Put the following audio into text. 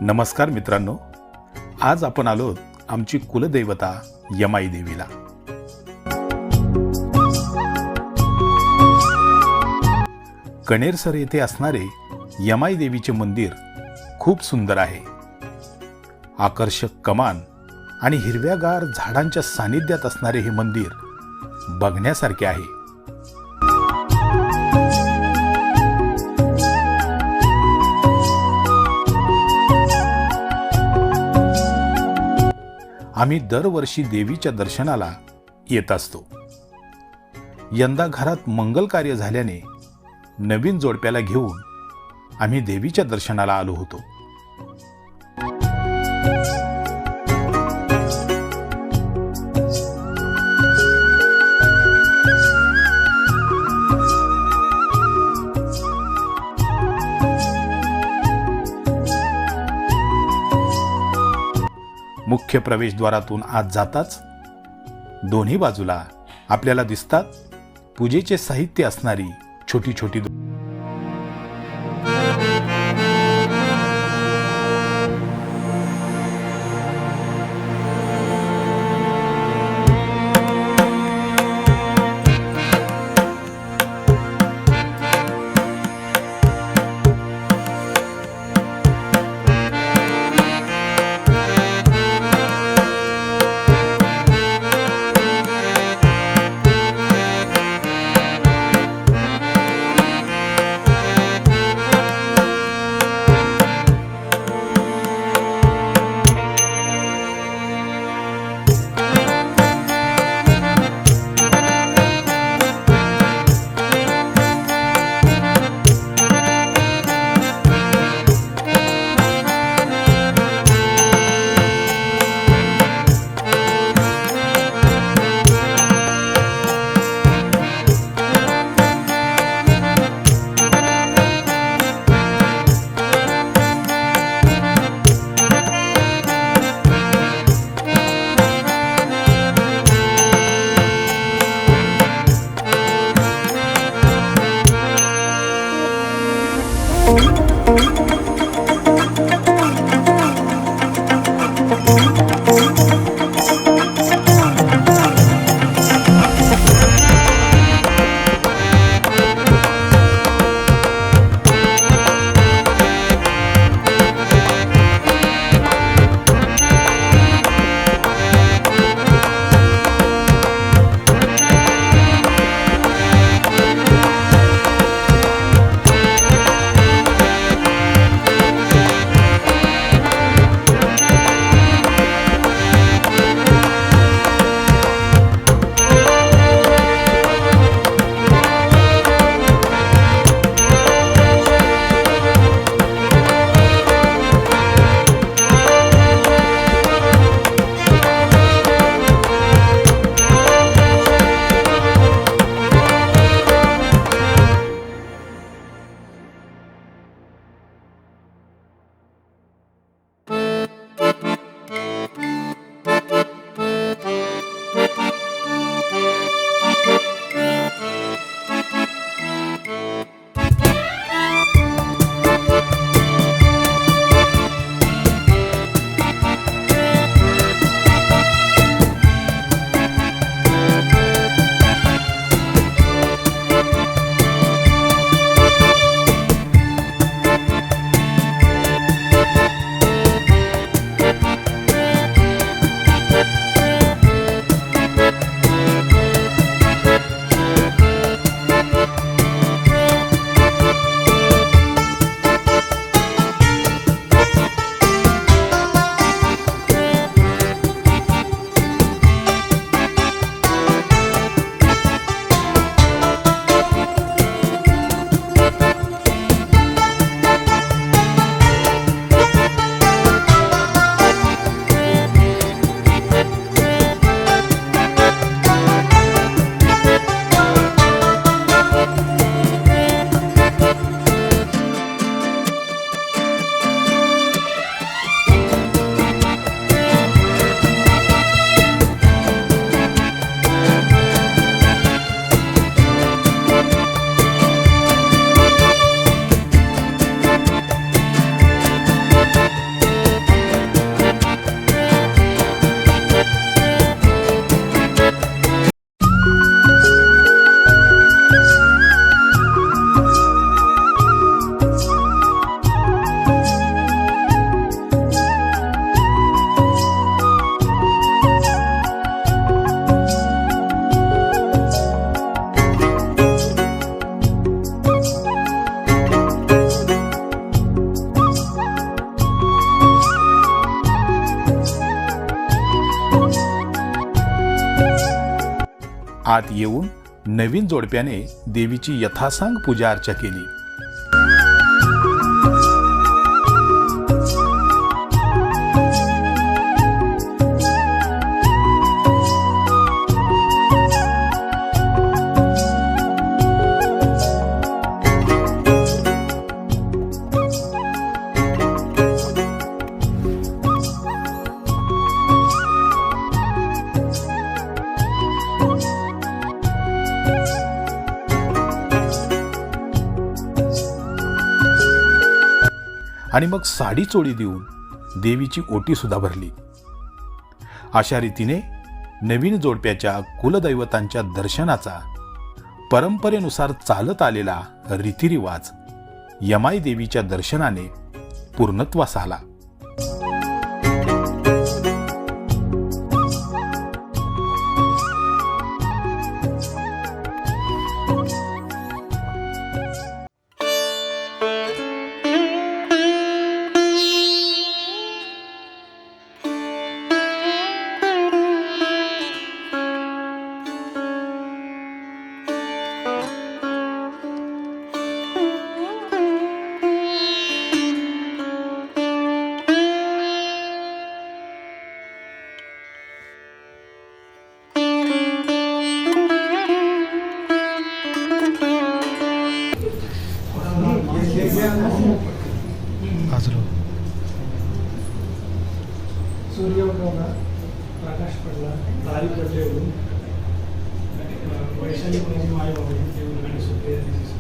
नमस्कार मित्रांनो, आज आपण आलो आमची कुलदैवता यमाई देवीला। कणेरसर येथे असणारे यमाई देवीचे मंदिर खूप सुंदर आहे। आकर्षक कमान आणि हिरव्यागार झाडांच्या सानिध्यात असणारे हे मंदिर बघण्यासारखे आहे। आम्ही दरवर्षी देवीच्या दर्शनाला येत असतो। यंदा घरात मंगल कार्य झाल्याने नवीन जोडप्याला घेऊन आम्ही देवीच्या दर्शनाला आलो होतो। मुख्य प्रवेशद्वारातून आत जाताच दोन्ही बाजूला आपल्याला दिसतात पूजेचे साहित्य असणारी छोटी छोटी आत येऊन नवीन जोडप्याने देवीची यथासांग पूजा अर्चा केली. आणि मग साडी चोळी देऊन देवीची ओटी सुद्धा भरली. अशा रीतीने नवीन जोडप्याच्या कुलदैवतांच्या दर्शनाचा परंपरेनुसार चालत आलेला रीतिरिवाज यमाई देवीच्या दर्शनाने पूर्णत्वास आला. सूर्य उगवला, प्रकाश पडला, तारी पडले होऊन वैशाली म्हणजे माय बाबा देऊन आणि सुप्रिया तिची